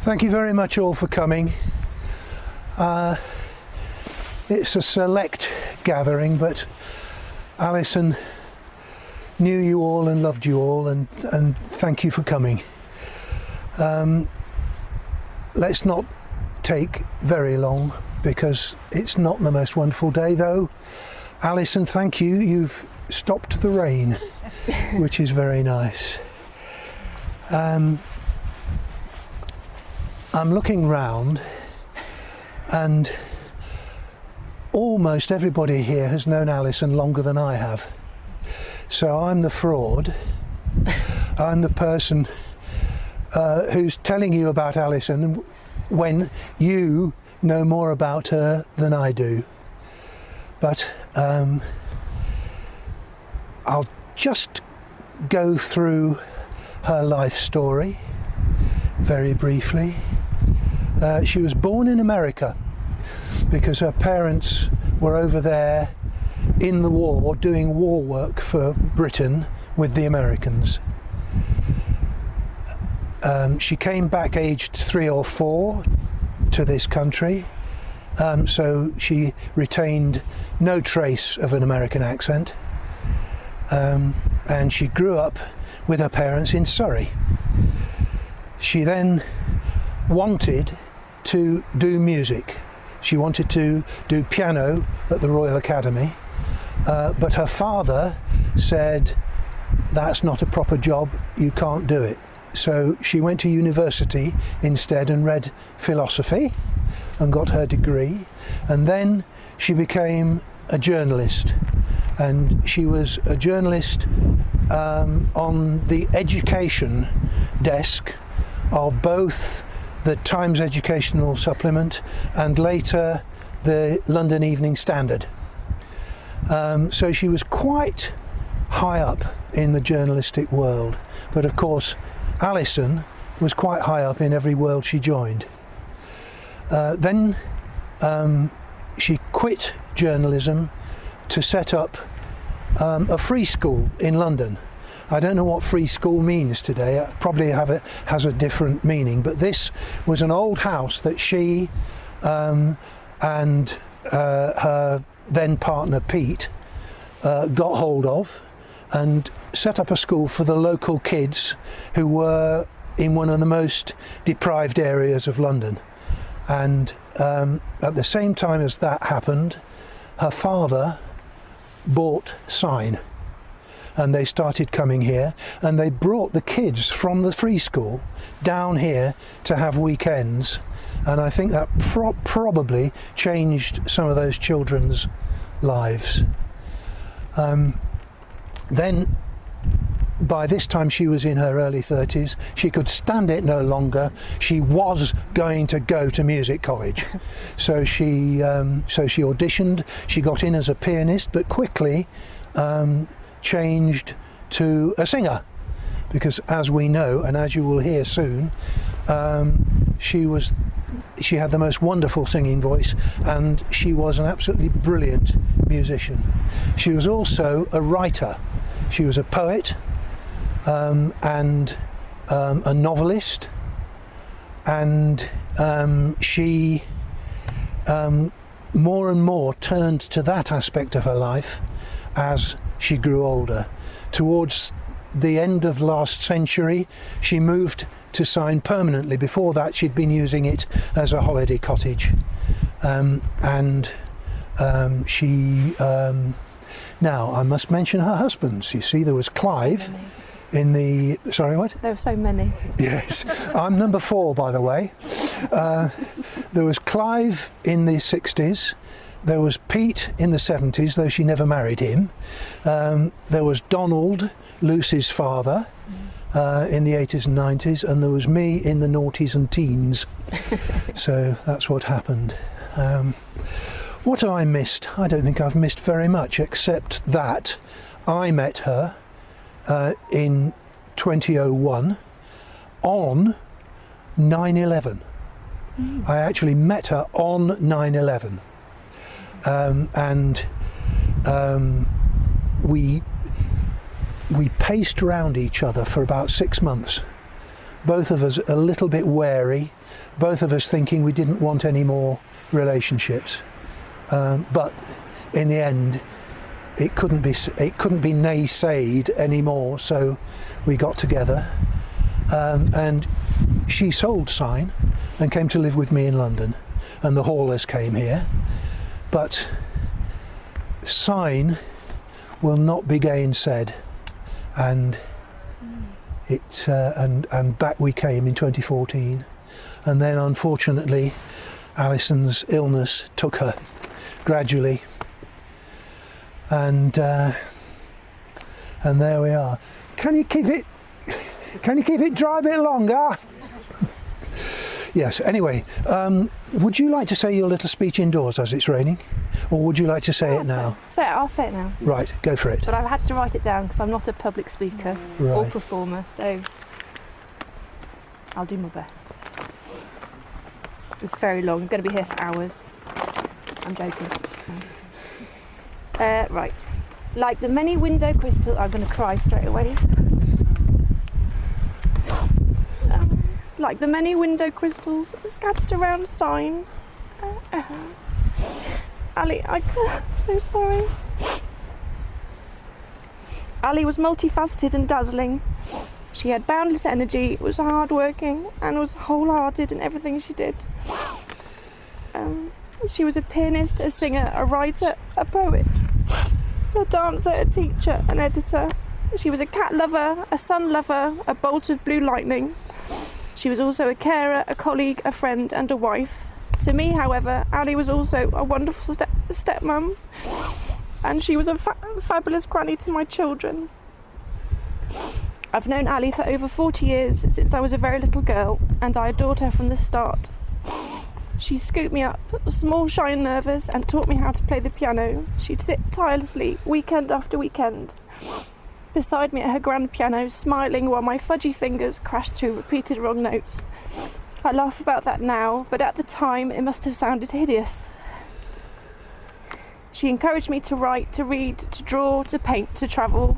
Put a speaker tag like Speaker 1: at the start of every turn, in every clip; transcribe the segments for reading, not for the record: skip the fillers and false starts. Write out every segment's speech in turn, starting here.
Speaker 1: Thank you very much all for coming. It's a select gathering, but Alison knew you all and loved you all, and thank you for coming. Let's not take very long because it's not the most wonderful day, though. Alison, thank you. You've stopped the rain, which is very nice. I'm looking round and almost everybody here has known Alison longer than I have. So I'm the fraud. I'm the person who's telling you about Alison when you know more about her than I do. But I'll just go through her life story very briefly. She was born in America because her parents were over there in the war doing war work for Britain with the Americans. She came back aged 3 or 4 to this country, so she retained no trace of an American accent, and she grew up with her parents in Surrey. She then wanted to do music. She wanted to do piano at the Royal Academy, but her father said, that's not a proper job, you can't do it. So she went to university instead and read philosophy and got her degree, and then she became a journalist, and she was a journalist on the education desk of both the Times Educational Supplement and later the London Evening Standard. So she was quite high up in the journalistic world, but of course Alison was quite high up in every world she joined. Then she quit journalism to set up a free school in London. I don't know what free school means today. It probably has a different meaning, but this was an old house that she and her then partner Pete got hold of and set up a school for the local kids who were in one of the most deprived areas of London. And at the same time as that happened, her father bought Sign, and they started coming here, and they brought the kids from the free school down here to have weekends, and I think that probably changed some of those children's lives. Then by this time she was in her early 30s. She could stand it no longer. She was going to go to music college. So she auditioned. She got in as a pianist, but quickly changed to a singer, because as we know, and as you will hear soon, she had the most wonderful singing voice, and she was an absolutely brilliant musician. She was also a writer. She was a poet and a novelist, and she more and more turned to that aspect of her life as she grew older. Towards the end of last century, she moved to Sign permanently. Before that, she'd been using it as a holiday cottage. Now, I must mention her husbands. You see, there was Clive in the... Sorry, what?
Speaker 2: There were so many.
Speaker 1: Yes. I'm number 4, by the way. There was Clive in the 60s. There was Pete in the 70s, though she never married him. There was Donald, Lucy's father, in the 80s and 90s, and there was me in the noughties and teens. So that's what happened. What have I missed? I don't think I've missed very much, except that I met her in 2001 on 9/11. I actually met her on 9/11. We paced around each other for about 6 months, both of us a little bit wary, both of us thinking we didn't want any more relationships. But in the end, it couldn't be naysayed anymore, so we got together, and she sold Sign and came to live with me in London, and the Hallers came here. But Sign will not be gainsaid, and and back we came in 2014, and then unfortunately Alison's illness took her gradually, and there we are. Can you keep it dry a bit longer? Yes, anyway, would you like to say your little speech indoors as it's raining? Or would you like to say it now?
Speaker 2: I'll say it now.
Speaker 1: Right, go for it.
Speaker 2: But I've had to write it down because I'm not a public speaker or performer, so I'll do my best. It's very long, I'm going to be here for hours. I'm joking. Right. Like the many window crystals, I'm going to cry straight away. Like the many window crystals scattered around Sign. Ali, I'm so sorry. Ali was multifaceted and dazzling. She had boundless energy, was hard-working, and was wholehearted in everything she did. She was a pianist, a singer, a writer, a poet, a dancer, a teacher, an editor. She was a cat lover, a sun lover, a bolt of blue lightning. She was also a carer, a colleague, a friend, and a wife. To me, however, Ali was also a wonderful stepmom, and she was a fabulous granny to my children. I've known Ali for over 40 years, since I was a very little girl, and I adored her from the start. She scooped me up, small, shy and nervous, and taught me how to play the piano. She'd sit tirelessly, weekend after weekend, beside me at her grand piano, smiling while my fudgy fingers crashed through repeated wrong notes. I laugh about that now, but at the time it must have sounded hideous. She encouraged me to write, to read, to draw, to paint, to travel.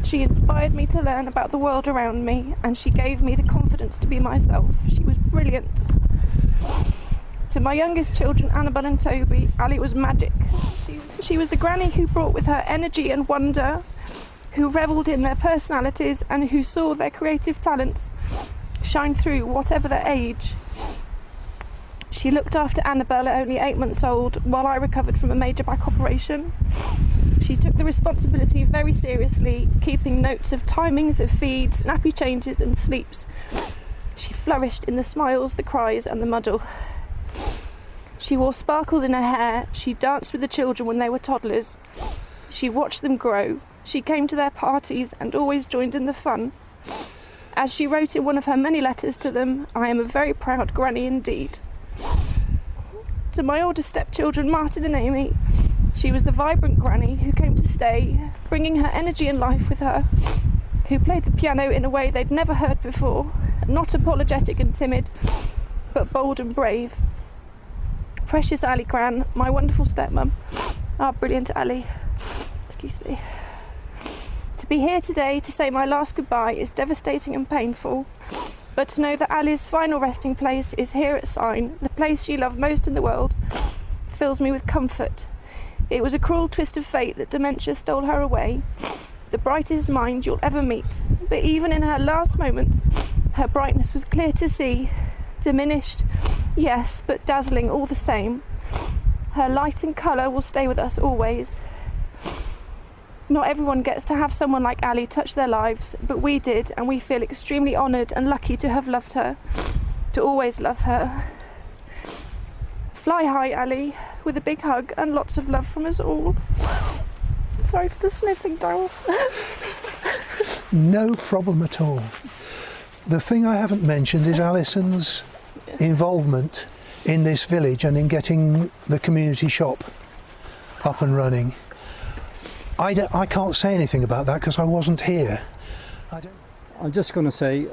Speaker 2: She inspired me to learn about the world around me, and she gave me the confidence to be myself. She was brilliant. To my youngest children, Annabelle and Toby, Ali was magic. She was the granny who brought with her energy and wonder, who revelled in their personalities and who saw their creative talents shine through whatever their age. She looked after Annabelle at only 8 months old while I recovered from a major back operation. She took the responsibility very seriously, keeping notes of timings of feeds, nappy changes and sleeps. She flourished in the smiles, the cries and the muddle. She wore sparkles in her hair. She danced with the children when they were toddlers. She watched them grow. She came to their parties and always joined in the fun. As she wrote in one of her many letters to them, I am a very proud granny indeed. To my older stepchildren, Martin and Amy, she was the vibrant granny who came to stay, bringing her energy and life with her, who played the piano in a way they'd never heard before, not apologetic and timid, but bold and brave. Precious Ali Gran, my wonderful stepmum, our brilliant Ali. Excuse me. To be here today to say my last goodbye is devastating and painful, but to know that Ali's final resting place is here at Sign, the place she loved most in the world, fills me with comfort. It was a cruel twist of fate that dementia stole her away, the brightest mind you'll ever meet, but even in her last moment, her brightness was clear to see, diminished, yes, but dazzling all the same. Her light and colour will stay with us always. Not everyone gets to have someone like Ali touch their lives, but we did, and we feel extremely honoured and lucky to have loved her, to always love her. Fly high, Ali, with a big hug and lots of love from us all. Sorry for the sniffing, Daryl.
Speaker 1: No problem at all. The thing I haven't mentioned is Alison's involvement in this village and in getting the community shop up and running. I can't say anything about that because I wasn't here.
Speaker 3: I'm just going to say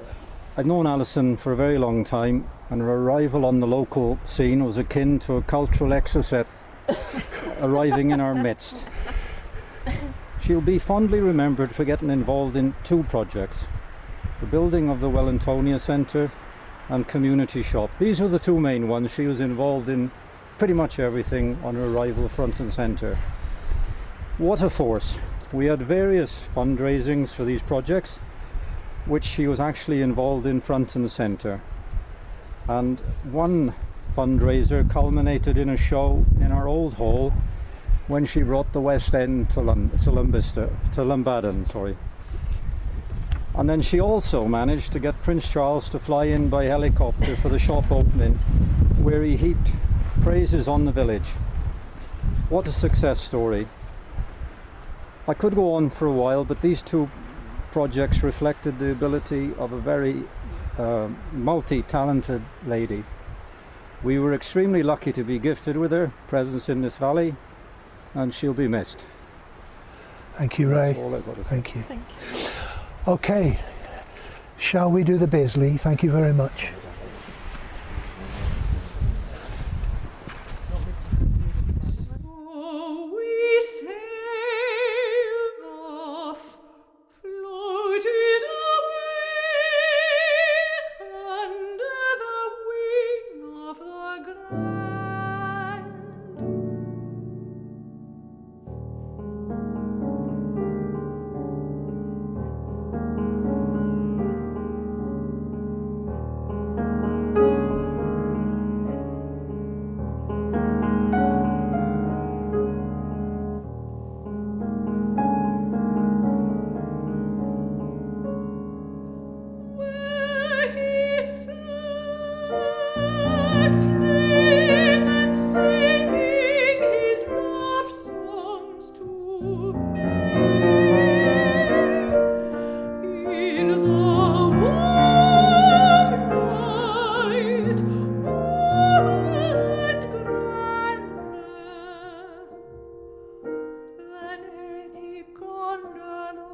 Speaker 3: I've known Alison for a very long time, and her arrival on the local scene was akin to a cultural exocet arriving in our midst. She'll be fondly remembered for getting involved in two projects: the building of the Wellingtonia Centre and community shop. These were the two main ones. She was involved in pretty much everything on her arrival, front and centre. What a force. We had various fundraisings for these projects, which she was actually involved in front and centre. And one fundraiser culminated in a show in our old hall when she brought the West End to Lumbaden, sorry. And then she also managed to get Prince Charles to fly in by helicopter for the shop opening, where he heaped praises on the village. What a success story. I could go on for a while, but these two projects reflected the ability of a very multi-talented lady. We were extremely lucky to be gifted with her presence in this valley, and she'll be missed.
Speaker 1: Thank you, Ray.
Speaker 3: That's all I've got to say.
Speaker 1: Thank you.
Speaker 2: Thank you.
Speaker 1: Okay, shall we do the biz, Lee? Thank you very much.
Speaker 4: So we sailed off, floated away under the wing of the Grand. Where he sat, playing and singing his love songs to me. In the warm night, warm and grander than any gondola.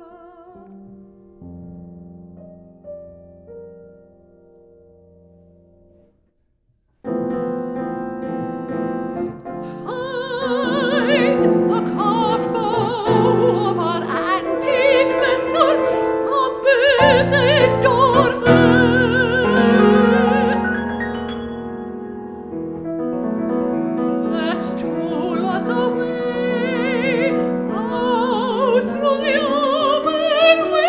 Speaker 4: Find the carved bow of our antique vessel, our Bösendorfer, that stole us away out through the open windows.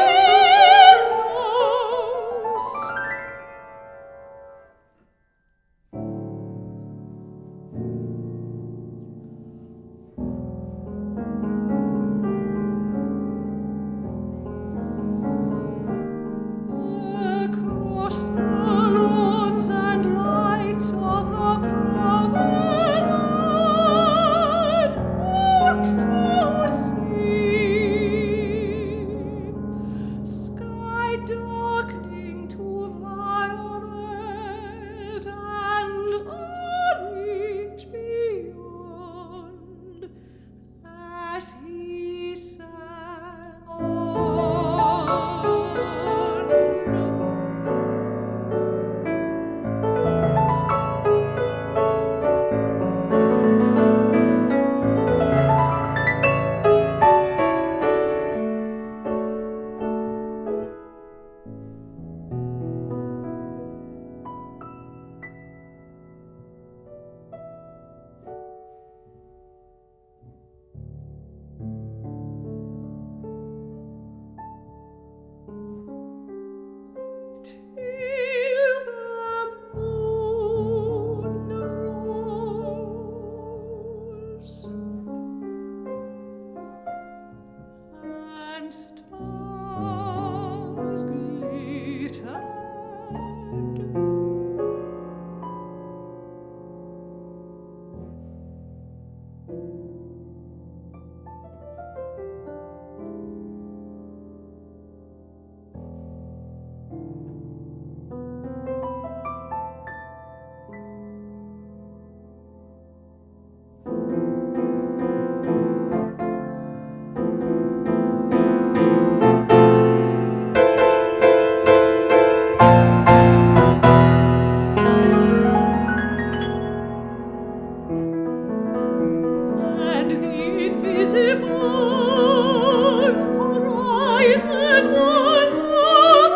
Speaker 4: Across the lawns and lights of the promenade, out to sea, sky darkening to violet and orange beyond, as he sang on. Till the moon rose and stars glittered. And the invisible horizon was overrun.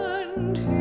Speaker 4: and